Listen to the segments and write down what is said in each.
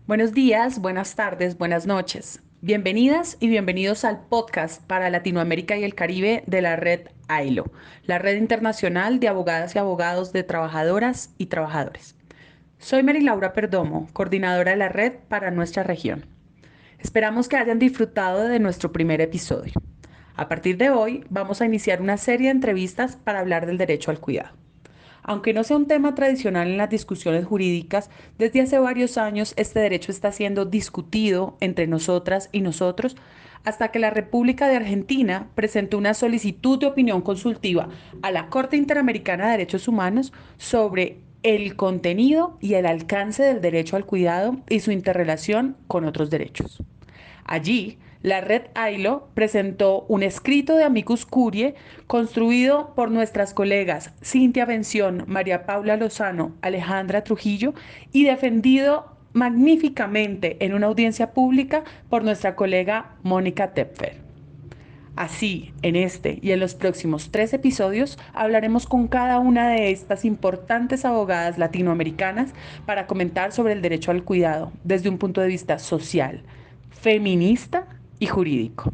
Buenos días, buenas tardes, buenas noches. Bienvenidas y bienvenidos al podcast para Latinoamérica y el Caribe de la red AILO, la red internacional de abogadas y abogados de trabajadoras y trabajadores. Soy Mary Laura Perdomo, coordinadora de la red para nuestra región. Esperamos que hayan disfrutado de nuestro primer episodio. A partir de hoy vamos a iniciar una serie de entrevistas para hablar del derecho al cuidado. Aunque no sea un tema tradicional en las discusiones jurídicas, desde hace varios años este derecho está siendo discutido entre nosotras y nosotros hasta que la República de Argentina presentó una solicitud de opinión consultiva a la Corte Interamericana de Derechos Humanos sobre el contenido y el alcance del derecho al cuidado y su interrelación con otros derechos. Allí, la red AILO presentó un escrito de Amicus Curiae construido por nuestras colegas Cintia Bención, María Paula Lozano, Alejandra Trujillo y defendido magníficamente en una audiencia pública por nuestra colega Mónica Tepfer. Así, en este y en los próximos 3 episodios hablaremos con cada una de estas importantes abogadas latinoamericanas para comentar sobre el derecho al cuidado desde un punto de vista social, feminista y jurídico.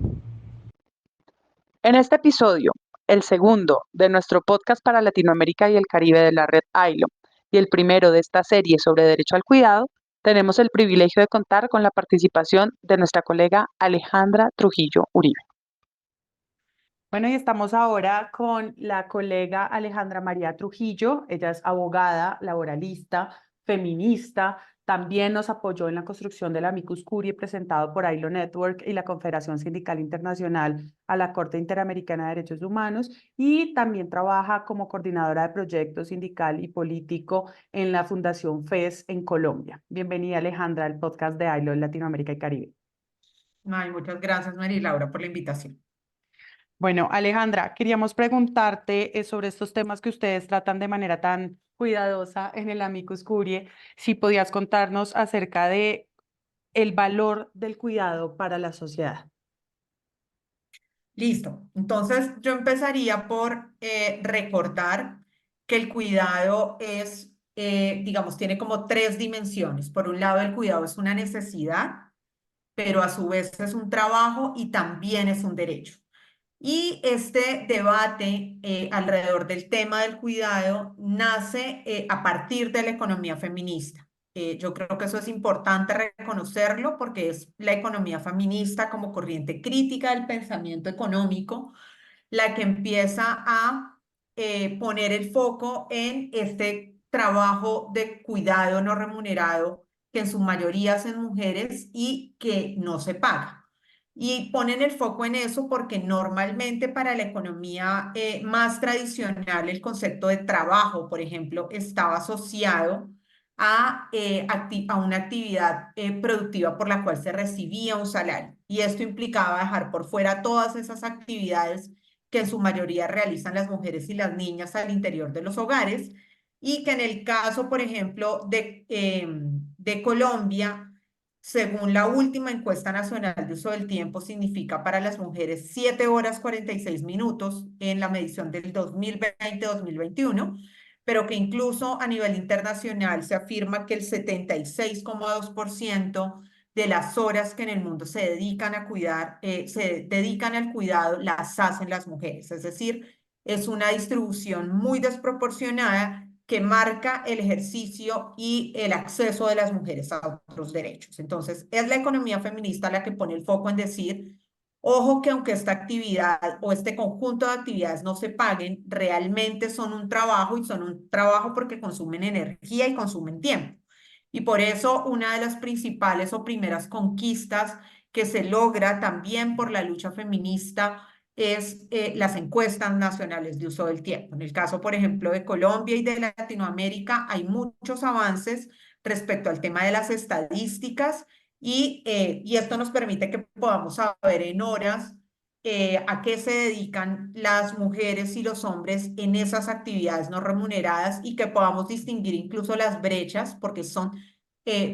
En este episodio, el segundo de nuestro podcast para Latinoamérica y el Caribe de la red AILO y el primero de esta serie sobre derecho al cuidado, tenemos el privilegio de contar con la participación de nuestra colega Alejandra Trujillo Uribe. Bueno, y estamos ahora con la colega Alejandra María Trujillo. Ella es abogada, laboralista, feminista. También nos apoyó en la construcción del Amicus Curiae presentado por ILO Network y la Confederación Sindical Internacional a la Corte Interamericana de Derechos Humanos y también trabaja como coordinadora de proyectos sindical y político en la Fundación FES en Colombia. Bienvenida, Alejandra, al podcast de ILO en Latinoamérica y Caribe. Ay, muchas gracias, Mary Laura, por la invitación. Bueno, Alejandra, queríamos preguntarte sobre estos temas que ustedes tratan de manera tan cuidadosa en el Amicus Curiae, si podías contarnos acerca de el valor del cuidado para la sociedad. Listo. Entonces, yo empezaría por recordar que el cuidado es, digamos, tiene como tres dimensiones. Por un lado, el cuidado es una necesidad, pero a su vez es un trabajo y también es un derecho. Y este debate alrededor del tema del cuidado nace a partir de la economía feminista. Yo creo que eso es importante reconocerlo porque es la economía feminista como corriente crítica del pensamiento económico la que empieza a poner el foco en este trabajo de cuidado no remunerado que en su mayoría hacen mujeres y que no se paga. Y ponen el foco en eso porque normalmente para la economía más tradicional el concepto de trabajo, por ejemplo, estaba asociado a una actividad productiva por la cual se recibía un salario. Y esto implicaba dejar por fuera todas esas actividades que en su mayoría realizan las mujeres y las niñas al interior de los hogares y que en el caso, por ejemplo, de Colombia, según la última encuesta nacional de uso del tiempo, significa para las mujeres 7 horas 46 minutos en la medición del 2020-2021, pero que incluso a nivel internacional se afirma que el 76,2% de las horas que en el mundo se dedican a cuidar, se dedican al cuidado, las hacen las mujeres. Es decir, es una distribución muy desproporcionada que marca el ejercicio y el acceso de las mujeres a otros derechos. Entonces, es la economía feminista la que pone el foco en decir, ojo que aunque esta actividad o este conjunto de actividades no se paguen, realmente son un trabajo y son un trabajo porque consumen energía y consumen tiempo. Y por eso una de las principales o primeras conquistas que se logra también por la lucha feminista es las encuestas nacionales de uso del tiempo. En el caso, por ejemplo, de Colombia y de Latinoamérica, hay muchos avances respecto al tema de las estadísticas y esto nos permite que podamos saber en horas a qué se dedican las mujeres y los hombres en esas actividades no remuneradas y que podamos distinguir incluso las brechas,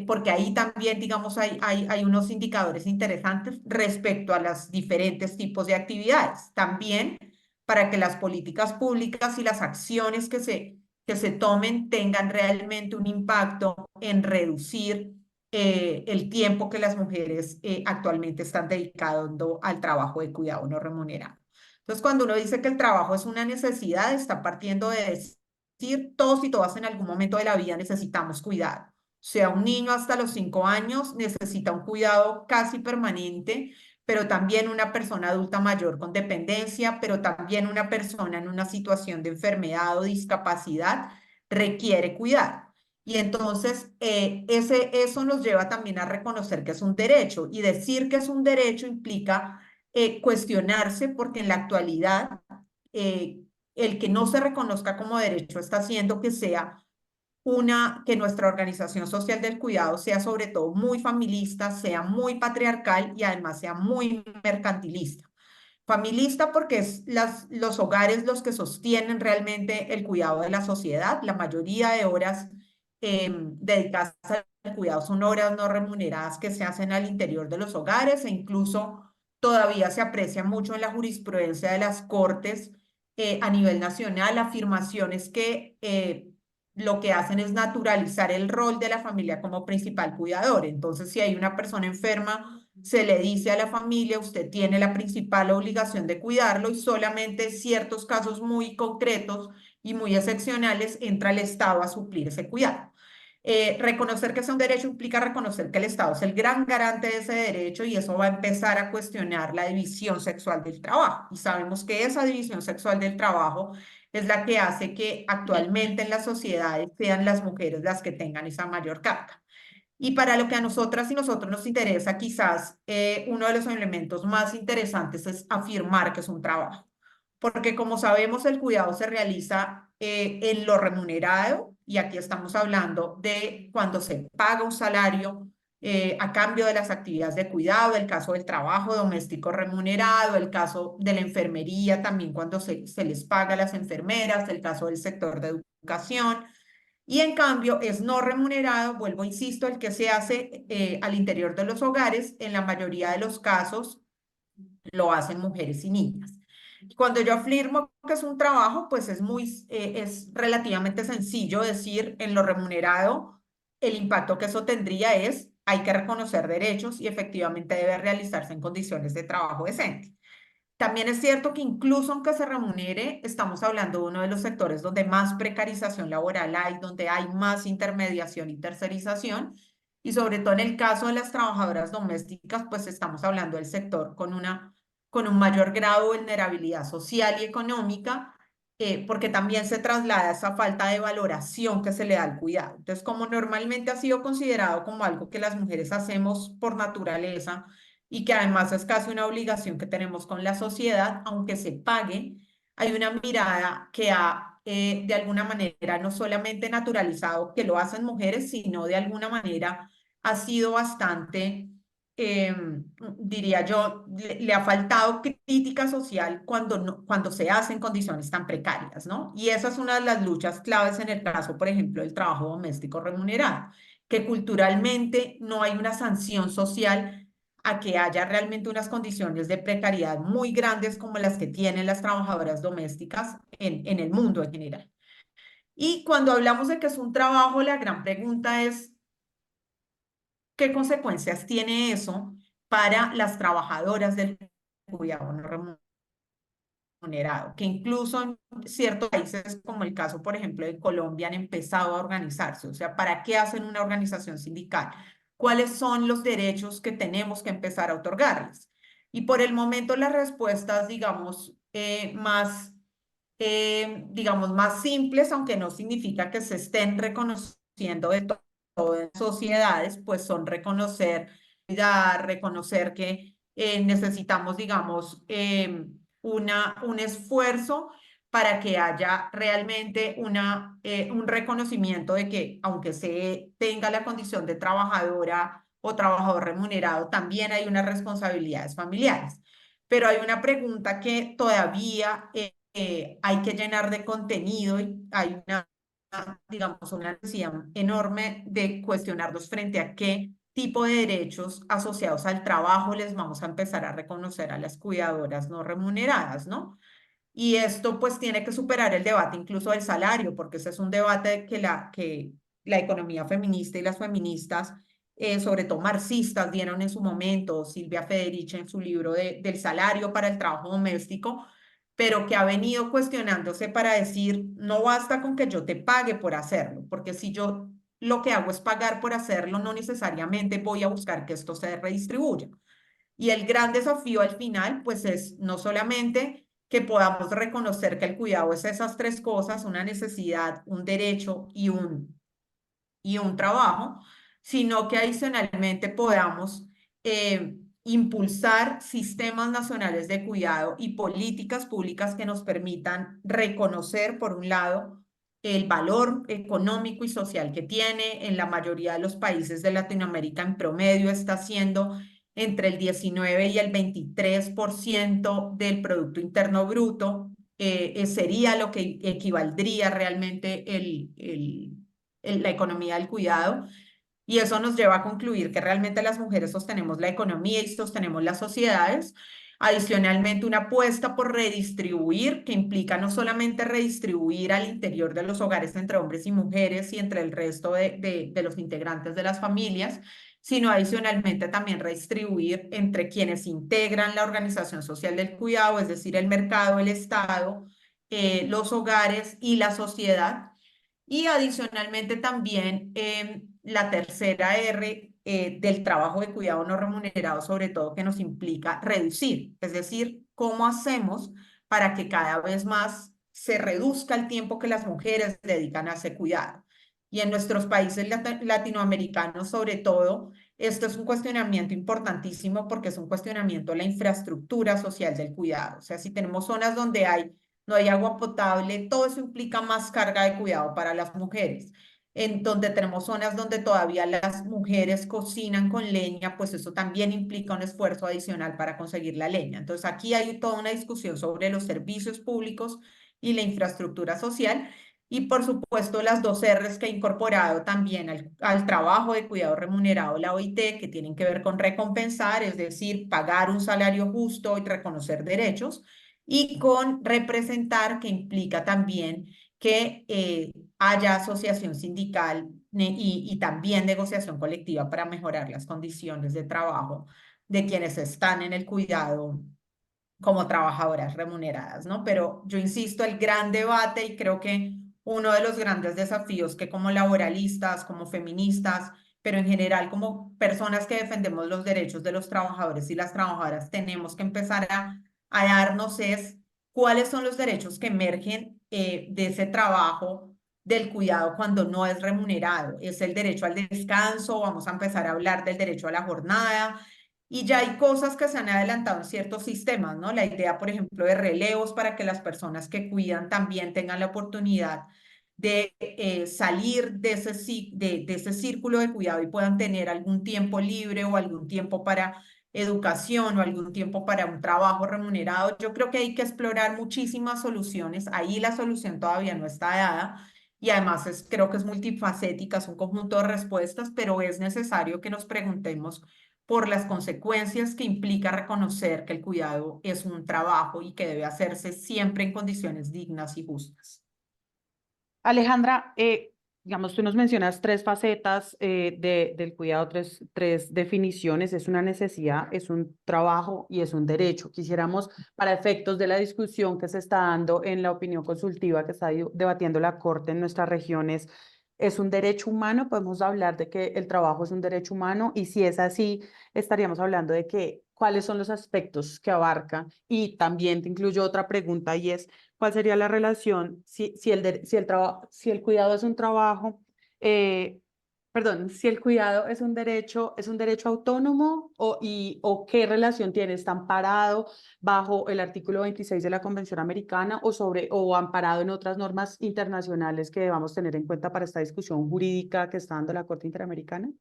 porque ahí también, digamos, hay unos indicadores interesantes respecto a los diferentes tipos de actividades. También para que las políticas públicas y las acciones que se tomen tengan realmente un impacto en reducir el tiempo que las mujeres actualmente están dedicando al trabajo de cuidado no remunerado. Entonces, cuando uno dice que el trabajo es una necesidad, está partiendo de decir todos y todas en algún momento de la vida necesitamos cuidado. O sea, un niño hasta los 5 años necesita un cuidado casi permanente, pero también una persona adulta mayor con dependencia, pero también una persona en una situación de enfermedad o discapacidad requiere cuidado. Y entonces eso nos lleva también a reconocer que es un derecho y decir que es un derecho implica cuestionarse porque en la actualidad eh, el que no se reconozca como derecho está haciendo que sea que nuestra organización social del cuidado sea sobre todo muy familista, sea muy patriarcal y además sea muy mercantilista. Familista porque es los hogares los que sostienen realmente el cuidado de la sociedad. La mayoría de horas dedicadas al cuidado son horas no remuneradas que se hacen al interior de los hogares e incluso todavía se aprecia mucho en la jurisprudencia de las cortes a nivel nacional afirmaciones que lo que hacen es naturalizar el rol de la familia como principal cuidador. Entonces, si hay una persona enferma, se le dice a la familia, usted tiene la principal obligación de cuidarlo y solamente ciertos casos muy concretos y muy excepcionales entra el Estado a suplir ese cuidado. Reconocer que es un derecho implica reconocer que el Estado es el gran garante de ese derecho y eso va a empezar a cuestionar la división sexual del trabajo. Y sabemos que esa división sexual del trabajo es la que hace que actualmente en las sociedades sean las mujeres las que tengan esa mayor carga. Y para lo que a nosotras y nosotros nos interesa, quizás uno de los elementos más interesantes es afirmar que es un trabajo, porque como sabemos, el cuidado se realiza en lo remunerado, y aquí estamos hablando de cuando se paga un salario a cambio de las actividades de cuidado, el caso del trabajo doméstico remunerado, el caso de la enfermería, también cuando se les paga a las enfermeras, el caso del sector de educación. Y en cambio es no remunerado, vuelvo, insisto, el que se hace al interior de los hogares, en la mayoría de los casos lo hacen mujeres y niñas. Cuando yo afirmo que es un trabajo, pues es relativamente sencillo decir en lo remunerado, el impacto que eso tendría es, hay que reconocer derechos y efectivamente debe realizarse en condiciones de trabajo decente. También es cierto que incluso aunque se remunere, estamos hablando de uno de los sectores donde más precarización laboral hay, donde hay más intermediación y tercerización, y sobre todo en el caso de las trabajadoras domésticas, pues estamos hablando del sector con un mayor grado de vulnerabilidad social y económica, porque también se traslada esa falta de valoración que se le da al cuidado. Entonces, como normalmente ha sido considerado como algo que las mujeres hacemos por naturaleza, y que además es casi una obligación que tenemos con la sociedad, aunque se pague, hay una mirada que ha de alguna manera no solamente naturalizado que lo hacen mujeres, sino de alguna manera ha sido bastante, eh, diría yo, le ha faltado crítica social cuando, cuando se hace en condiciones tan precarias, ¿no? Y esa es una de las luchas claves en el caso, por ejemplo, del trabajo doméstico remunerado, que culturalmente no hay una sanción social a que haya realmente unas condiciones de precariedad muy grandes como las que tienen las trabajadoras domésticas en el mundo en general. Y cuando hablamos de que es un trabajo, la gran pregunta es, ¿qué consecuencias tiene eso para las trabajadoras del cuidado no remunerado? Que incluso en ciertos países, como el caso, por ejemplo, de Colombia, han empezado a organizarse. O sea, ¿para qué hacen una organización sindical? ¿Cuáles son los derechos que tenemos que empezar a otorgarles? Y por el momento las respuestas, digamos, más simples, aunque no significa que se estén reconociendo de todo en sociedades, pues son reconocer que necesitamos, digamos, un esfuerzo para que haya realmente un reconocimiento de que aunque se tenga la condición de trabajadora o trabajador remunerado, también hay unas responsabilidades familiares. Pero hay una pregunta que todavía hay que llenar de contenido y hay digamos, una necesidad enorme de cuestionarlos frente a qué tipo de derechos asociados al trabajo les vamos a empezar a reconocer a las cuidadoras no remuneradas, ¿no? Y esto pues tiene que superar el debate incluso del salario, porque ese es un debate que la economía feminista y las feministas sobre todo marxistas, dieron en su momento, Silvia Federici en su libro del salario para el trabajo doméstico, pero que ha venido cuestionándose para decir, no basta con que yo te pague por hacerlo, porque si yo lo que hago es pagar por hacerlo, no necesariamente voy a buscar que esto se redistribuya. Y el gran desafío al final, pues es no solamente que podamos reconocer que el cuidado es esas tres cosas, una necesidad, un derecho y un trabajo, sino que adicionalmente podamos impulsar sistemas nacionales de cuidado y políticas públicas que nos permitan reconocer, por un lado, el valor económico y social que tiene. En la mayoría de los países de Latinoamérica, en promedio, está siendo entre el 19 y el 23% del Producto Interno Bruto. Sería lo que equivaldría realmente la economía del cuidado. Y eso nos lleva a concluir que realmente las mujeres sostenemos la economía y sostenemos las sociedades. Adicionalmente, una apuesta por redistribuir, que implica no solamente redistribuir al interior de los hogares entre hombres y mujeres y entre el resto de los integrantes de las familias, sino adicionalmente también redistribuir entre quienes integran la organización social del cuidado, es decir, el mercado, el Estado, los hogares y la sociedad. Y adicionalmente también la tercera R del trabajo de cuidado no remunerado, sobre todo que nos implica reducir, es decir, cómo hacemos para que cada vez más se reduzca el tiempo que las mujeres dedican a ese cuidado. Y en nuestros países latinoamericanos, sobre todo, esto es un cuestionamiento importantísimo porque es un cuestionamiento de la infraestructura social del cuidado. O sea, si tenemos zonas donde no hay agua potable, todo eso implica más carga de cuidado para las mujeres. En donde tenemos zonas donde todavía las mujeres cocinan con leña, pues eso también implica un esfuerzo adicional para conseguir la leña. Entonces aquí hay toda una discusión sobre los servicios públicos y la infraestructura social. Y por supuesto las dos R's que he incorporado también al trabajo de cuidado remunerado, la OIT, que tienen que ver con recompensar, es decir, pagar un salario justo y reconocer derechos, y con representar, que implica también que haya asociación sindical y también negociación colectiva para mejorar las condiciones de trabajo de quienes están en el cuidado como trabajadoras remuneradas, ¿no? Pero yo insisto, el gran debate y creo que uno de los grandes desafíos que como laboralistas, como feministas, pero en general como personas que defendemos los derechos de los trabajadores y las trabajadoras, tenemos que empezar a darnos es cuáles son los derechos que emergen de ese trabajo del cuidado cuando no es remunerado. Es el derecho al descanso, vamos a empezar a hablar del derecho a la jornada, y ya hay cosas que se han adelantado en ciertos sistemas, ¿no? La idea, por ejemplo, de relevos para que las personas que cuidan también tengan la oportunidad de salir de ese círculo de cuidado y puedan tener algún tiempo libre o algún tiempo para educación o algún tiempo para un trabajo remunerado. Yo creo que hay que explorar muchísimas soluciones. Ahí la solución todavía no está dada. Y además creo que es multifacética, es un conjunto de respuestas, pero es necesario que nos preguntemos por las consecuencias que implica reconocer que el cuidado es un trabajo y que debe hacerse siempre en condiciones dignas y justas. Alejandra, digamos, tú nos mencionas tres facetas del cuidado, tres definiciones. Es una necesidad, es un trabajo y es un derecho. Quisiéramos, para efectos de la discusión que se está dando en la opinión consultiva que está debatiendo la Corte en nuestras regiones, ¿es un derecho humano? Podemos hablar de que el trabajo es un derecho humano y si es así, estaríamos hablando de que cuáles son los aspectos que abarca y también te incluyo otra pregunta y es ¿cuál sería la relación si el cuidado es un trabajo, eh, perdón, si el cuidado es un derecho autónomo o qué relación tiene? ¿Está amparado bajo el artículo 26 de la Convención Americana o amparado en otras normas internacionales que debamos tener en cuenta para esta discusión jurídica que está dando la Corte Interamericana?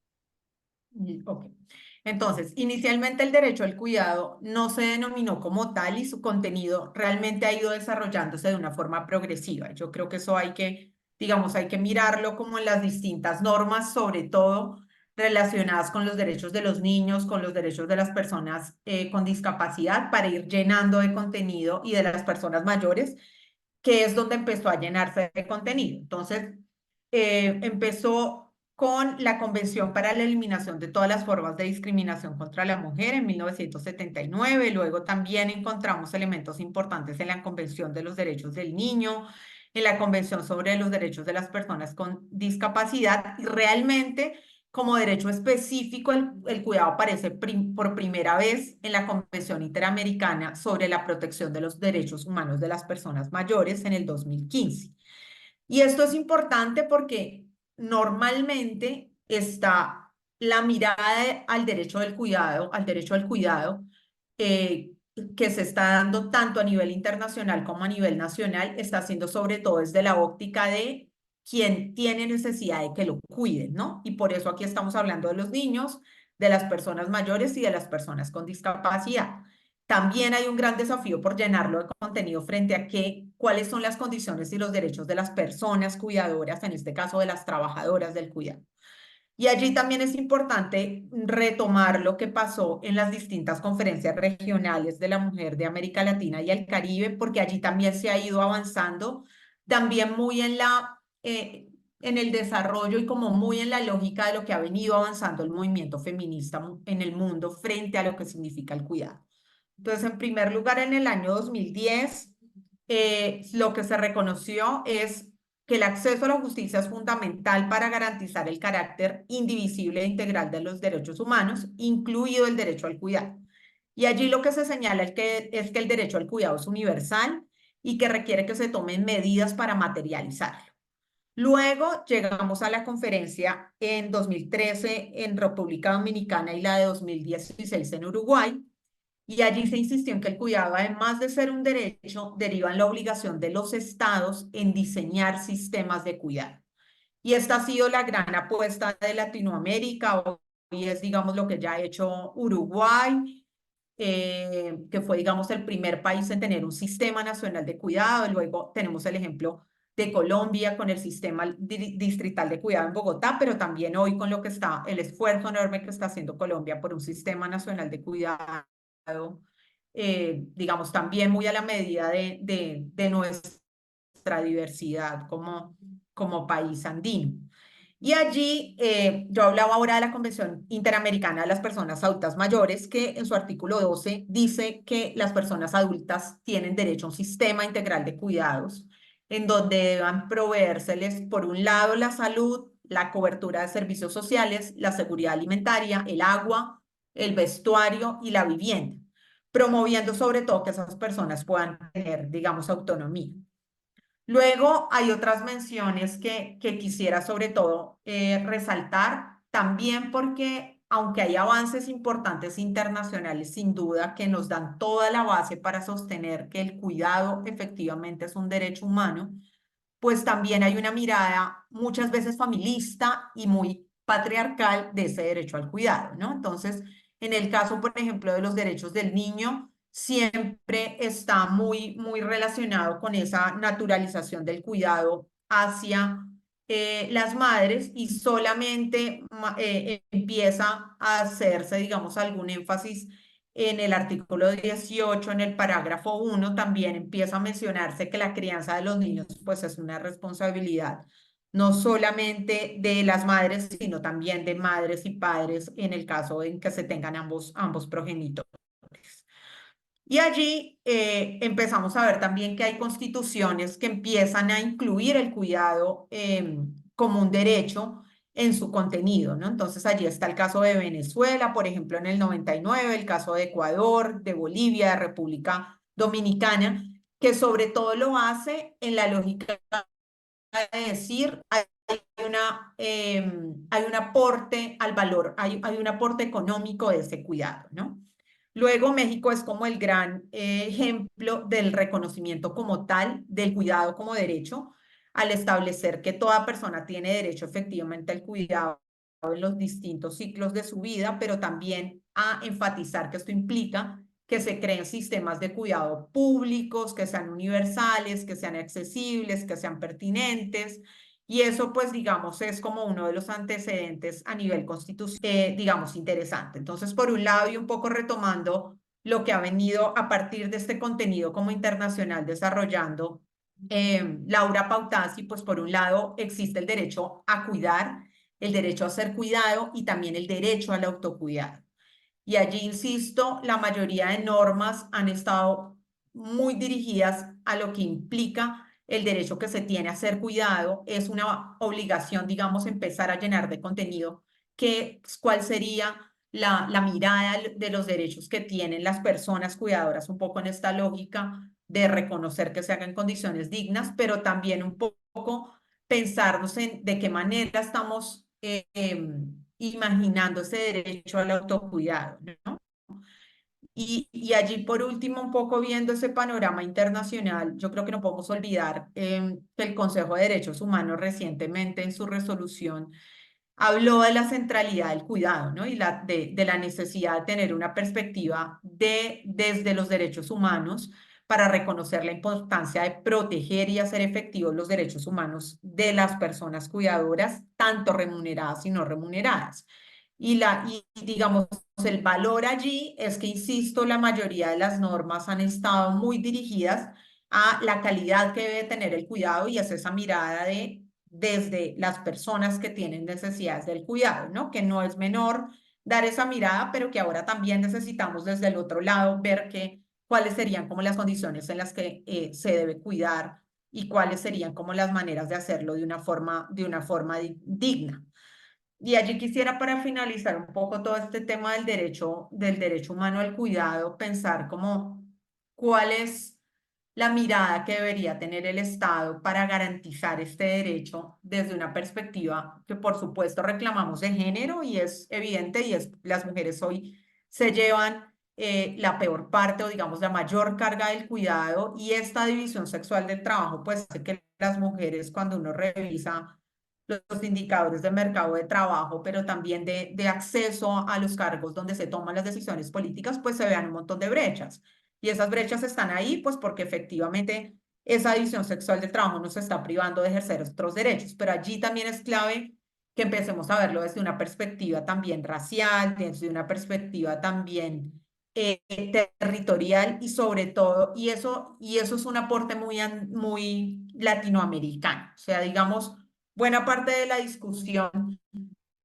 Ok. Entonces, inicialmente el derecho al cuidado no se denominó como tal y su contenido realmente ha ido desarrollándose de una forma progresiva. Yo creo que eso digamos, hay que mirarlo como en las distintas normas, sobre todo relacionadas con los derechos de los niños, con los derechos de las personas con discapacidad, para ir llenando de contenido y de las personas mayores, que es donde empezó a llenarse de contenido. Entonces, empezó con la Convención para la Eliminación de todas las formas de discriminación contra la mujer en 1979. Luego también encontramos elementos importantes en la Convención de los Derechos del Niño, en la Convención sobre los Derechos de las Personas con Discapacidad. Y realmente, como derecho específico, el cuidado aparece por primera vez en la Convención Interamericana sobre la Protección de los Derechos Humanos de las Personas Mayores en el 2015. Y esto es importante porque normalmente está la mirada al derecho del cuidado, al derecho al cuidado, eh, que se está dando tanto a nivel internacional como a nivel nacional, está siendo sobre todo desde la óptica de quien tiene necesidad de que lo cuiden, ¿no? Y por eso aquí estamos hablando de los niños, de las personas mayores y de las personas con discapacidad. También hay un gran desafío por llenarlo de contenido frente a cuáles son las condiciones y los derechos de las personas cuidadoras, en este caso de las trabajadoras del cuidado. Y allí también es importante retomar lo que pasó en las distintas conferencias regionales de la mujer de América Latina y el Caribe, porque allí también se ha ido avanzando, también muy en el desarrollo y como muy en la lógica de lo que ha venido avanzando el movimiento feminista en el mundo frente a lo que significa el cuidado. Entonces, en primer lugar, en el año 2010, lo que se reconoció es que el acceso a la justicia es fundamental para garantizar el carácter indivisible e integral de los derechos humanos, incluido el derecho al cuidado. Y allí lo que se señala es que el derecho al cuidado es universal y que requiere que se tomen medidas para materializarlo. Luego llegamos a la conferencia en 2013 en República Dominicana y la de 2016 en Uruguay, y allí se insistió en que el cuidado, además de ser un derecho, deriva en la obligación de los estados en diseñar sistemas de cuidado. Y esta ha sido la gran apuesta de Latinoamérica. Hoy es, digamos, lo que ya ha hecho Uruguay, que fue, digamos, el primer país en tener un sistema nacional de cuidado. Y luego tenemos el ejemplo de Colombia con el sistema distrital de cuidado en Bogotá, pero también hoy con lo que está, el esfuerzo enorme que está haciendo Colombia por un sistema nacional de cuidado, digamos, también muy a la medida de nuestra diversidad como país andino. Y allí yo hablaba ahora de la Convención Interamericana de las Personas Adultas Mayores, que en su artículo 12 dice que las personas adultas tienen derecho a un sistema integral de cuidados, en donde deban proveérseles, por un lado, la salud, la cobertura de servicios sociales, la seguridad alimentaria, el agua, el vestuario y la vivienda, promoviendo sobre todo que esas personas puedan tener, digamos, autonomía. Luego hay otras menciones que quisiera sobre todo resaltar, también porque aunque hay avances importantes internacionales, sin duda, que nos dan toda la base para sostener que el cuidado efectivamente es un derecho humano, pues también hay una mirada muchas veces familista y muy patriarcal de ese derecho al cuidado, ¿no? Entonces, en el caso, por ejemplo, de los derechos del niño, siempre está muy relacionado con esa naturalización del cuidado hacia las madres, y solamente empieza a hacerse, digamos, algún énfasis en el artículo 18, en el parágrafo 1, también empieza a mencionarse que la crianza de los niños pues es una responsabilidad no solamente de las madres, sino también de madres y padres en el caso en que se tengan ambos progenitores. Y allí empezamos a ver también que hay constituciones que empiezan a incluir el cuidado como un derecho en su contenido, ¿no? Entonces allí está el caso de Venezuela, por ejemplo, en el 99, el caso de Ecuador, de Bolivia, de República Dominicana, que sobre todo lo hace en la lógica de decir, hay un aporte al valor, hay un aporte económico de ese cuidado, ¿no? Luego, México es como el gran ejemplo del reconocimiento como tal del cuidado como derecho, al establecer que toda persona tiene derecho efectivamente al cuidado en los distintos ciclos de su vida, pero también a enfatizar que esto implica que se creen sistemas de cuidado públicos, que sean universales, que sean accesibles, que sean pertinentes. Y eso, pues, digamos, es como uno de los antecedentes a nivel constitucional, digamos, interesante. Entonces, por un lado, y un poco retomando lo que ha venido a partir de este contenido como internacional desarrollando Laura Pautasi, pues, por un lado, existe el derecho a cuidar, el derecho a ser cuidado y también el derecho al autocuidado. Y allí, insisto, la mayoría de normas han estado muy dirigidas a lo que implica el derecho que se tiene a ser cuidado. Es una obligación, digamos, empezar a llenar de contenido cuál sería la mirada de los derechos que tienen las personas cuidadoras, un poco en esta lógica de reconocer que se hagan condiciones dignas, pero también un poco pensarnos en de qué manera estamos imaginando ese derecho al autocuidado, ¿no? Y allí, por último, un poco viendo ese panorama internacional, yo creo que no podemos olvidar que el Consejo de Derechos Humanos recientemente en su resolución habló de la centralidad del cuidado, ¿no? Y de la necesidad de tener una perspectiva desde los derechos humanos para reconocer la importancia de proteger y hacer efectivos los derechos humanos de las personas cuidadoras, tanto remuneradas y no remuneradas. Y digamos, el valor allí es que, insisto, la mayoría de las normas han estado muy dirigidas a la calidad que debe tener el cuidado y es esa mirada de desde las personas que tienen necesidades del cuidado, ¿no? Que no es menor dar esa mirada, pero que ahora también necesitamos desde el otro lado ver cuáles serían como las condiciones en las que se debe cuidar y cuáles serían como las maneras de hacerlo de una forma digna. Y allí quisiera para finalizar un poco todo este tema del derecho humano al cuidado, pensar como cuál es la mirada que debería tener el Estado para garantizar este derecho desde una perspectiva que por supuesto reclamamos de género y es evidente y es las mujeres hoy se llevan la peor parte o digamos la mayor carga del cuidado y esta división sexual del trabajo pues hace que las mujeres cuando uno revisa los indicadores de mercado de trabajo, pero también de acceso a los cargos donde se toman las decisiones políticas, pues se vean un montón de brechas. Y esas brechas están ahí, pues porque efectivamente esa división sexual del trabajo nos está privando de ejercer otros derechos, pero allí también es clave que empecemos a verlo desde una perspectiva también racial, desde una perspectiva también territorial y sobre todo, y eso es un aporte muy latinoamericano. O sea, digamos, buena parte de la discusión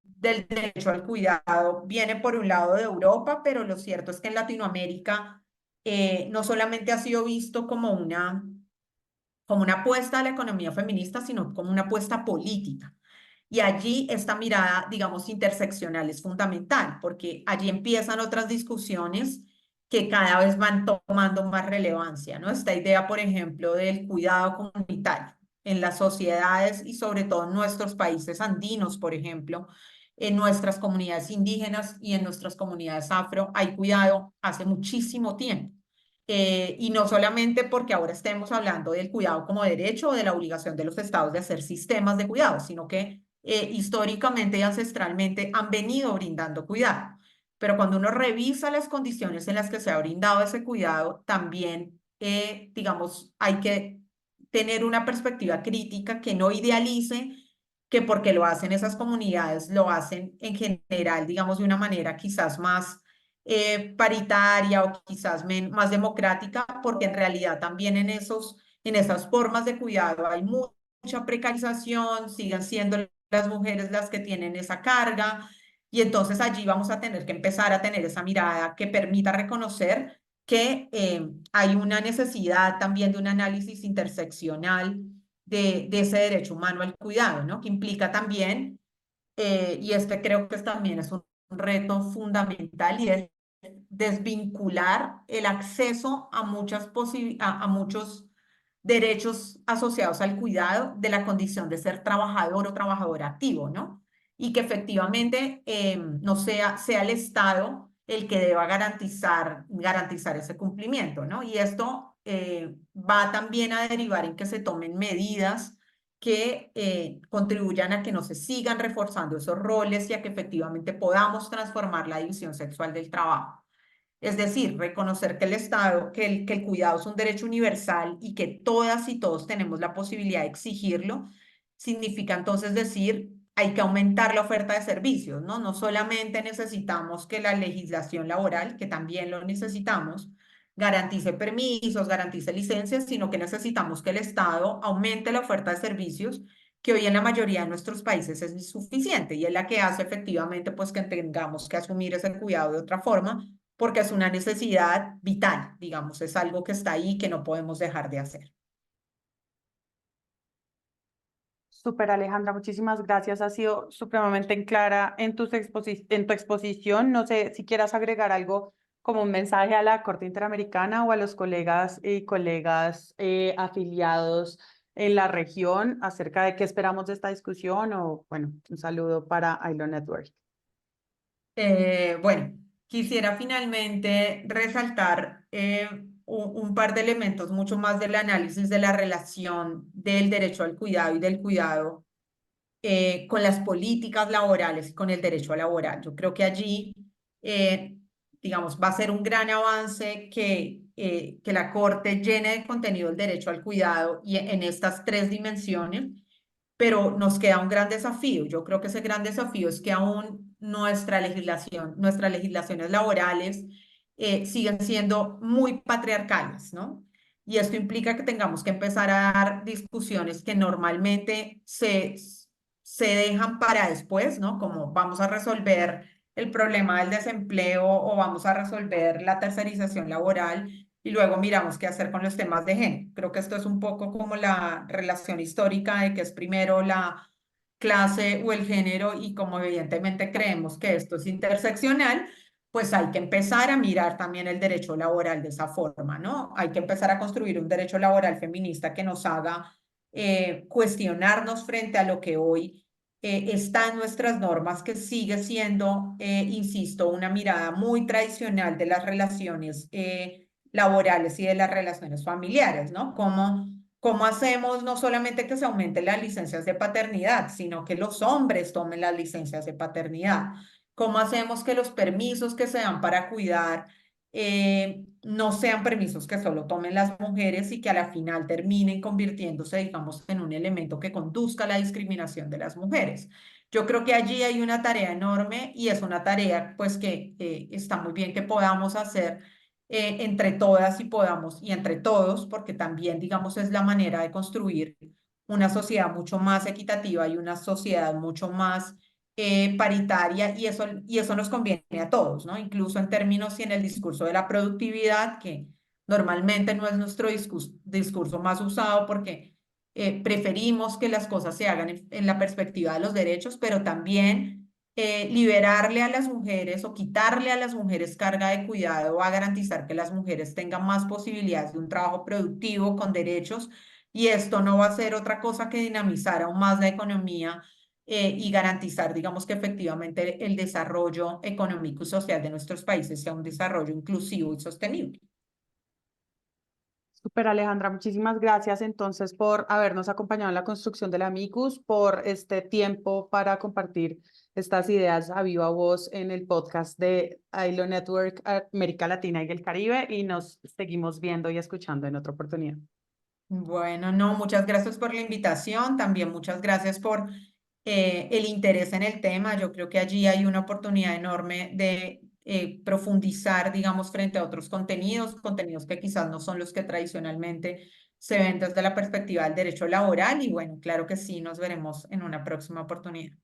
del derecho al cuidado viene por un lado de Europa, pero lo cierto es que en Latinoamérica no solamente ha sido visto como una apuesta a la economía feminista, sino como una apuesta política. Y allí esta mirada, digamos, interseccional es fundamental, porque allí empiezan otras discusiones que cada vez van tomando más relevancia, ¿no? Esta idea, por ejemplo, del cuidado comunitario en las sociedades y sobre todo en nuestros países andinos, por ejemplo, en nuestras comunidades indígenas y en nuestras comunidades afro, hay cuidado hace muchísimo tiempo. Y no solamente porque ahora estemos hablando del cuidado como derecho o de la obligación de los estados de hacer sistemas de cuidado, sino que históricamente y ancestralmente han venido brindando cuidado. Pero cuando uno revisa las condiciones en las que se ha brindado ese cuidado, también, digamos, hay que tener una perspectiva crítica que no idealice que porque lo hacen esas comunidades, lo hacen en general, digamos, de una manera quizás más paritaria o quizás más democrática, porque en realidad también en esas formas de cuidado hay mucha precarización, siguen siendo las mujeres las que tienen esa carga, y entonces allí vamos a tener que empezar a tener esa mirada que permita reconocer que hay una necesidad también de un análisis interseccional de ese derecho humano al cuidado, ¿no? Que implica también, y este creo que también es un reto fundamental, y es desvincular el acceso a a muchos derechos asociados al cuidado de la condición de ser trabajador o trabajador activo, ¿no? Y que efectivamente no sea el Estado el que deba garantizar ese cumplimiento, ¿no? Y esto va también a derivar en que se tomen medidas que contribuyan a que no se sigan reforzando esos roles y a que efectivamente podamos transformar la división sexual del trabajo. Es decir, reconocer que el Estado, que el cuidado es un derecho universal y que todas y todos tenemos la posibilidad de exigirlo, significa entonces decir, hay que aumentar la oferta de servicios, ¿no? No solamente necesitamos que la legislación laboral, que también lo necesitamos, garantice permisos, garantice licencias, sino que necesitamos que el Estado aumente la oferta de servicios que hoy en la mayoría de nuestros países es insuficiente y es la que hace efectivamente pues que tengamos que asumir ese cuidado de otra forma, porque es una necesidad vital, digamos, es algo que está ahí que no podemos dejar de hacer. Súper Alejandra, muchísimas gracias. Ha sido supremamente clara en en tu exposición. No sé si quieras agregar algo como un mensaje a la Corte Interamericana o a los colegas y colegas afiliados en la región acerca de qué esperamos de esta discusión o, bueno, un saludo para ILO Network. Bueno, quisiera finalmente resaltar un par de elementos mucho más del análisis de la relación del derecho al cuidado y del cuidado con las políticas laborales y con el derecho laboral. Yo creo que allí, eh, digamos, va a ser un gran avance que la Corte llene de contenido el derecho al cuidado y en estas tres dimensiones, pero nos queda un gran desafío. Yo creo que ese gran desafío es que aún nuestras legislaciones laborales siguen siendo muy patriarcales, ¿no? Y esto implica que tengamos que empezar a dar discusiones que normalmente se dejan para después, ¿no? Como vamos a resolver el problema del desempleo o vamos a resolver la tercerización laboral y luego miramos qué hacer con los temas de género. Creo que esto es un poco como la relación histórica de que es primero la clase o el género y como evidentemente creemos que esto es interseccional, pues hay que empezar a mirar también el derecho laboral de esa forma, ¿no? Hay que empezar a construir un derecho laboral feminista que nos haga cuestionarnos frente a lo que hoy está en nuestras normas, que sigue siendo, insisto, una mirada muy tradicional de las relaciones laborales y de las relaciones familiares, ¿no? ¿Cómo hacemos no solamente que se aumenten las licencias de paternidad, sino que los hombres tomen las licencias de paternidad? ¿Cómo hacemos que los permisos que se dan para cuidar no sean permisos que solo tomen las mujeres y que a la final terminen convirtiéndose, digamos, en un elemento que conduzca a la discriminación de las mujeres? Yo creo que allí hay una tarea enorme y es una tarea pues que está muy bien que podamos hacer entre todas y podamos y entre todos, porque también, digamos, es la manera de construir una sociedad mucho más equitativa y una sociedad mucho más paritaria y eso nos conviene a todos, ¿no? Incluso en términos y en el discurso de la productividad, que normalmente no es nuestro discurso más usado porque preferimos que las cosas se hagan en la perspectiva de los derechos, pero también liberarle a las mujeres o quitarle a las mujeres carga de cuidado va a garantizar que las mujeres tengan más posibilidades de un trabajo productivo con derechos y esto no va a ser otra cosa que dinamizar aún más la economía y garantizar, digamos, que efectivamente el desarrollo económico y social de nuestros países sea un desarrollo inclusivo y sostenible. Súper Alejandra, muchísimas gracias entonces por habernos acompañado en la construcción del Amicus, por este tiempo para compartir estas ideas a viva voz en el podcast de ILO Network América Latina y el Caribe y nos seguimos viendo y escuchando en otra oportunidad. Bueno, no, muchas gracias por la invitación, también muchas gracias por el interés en el tema. Yo creo que allí hay una oportunidad enorme de profundizar, digamos, frente a otros contenidos, contenidos que quizás no son los que tradicionalmente se ven desde la perspectiva del derecho laboral. Y bueno, claro que sí, nos veremos en una próxima oportunidad.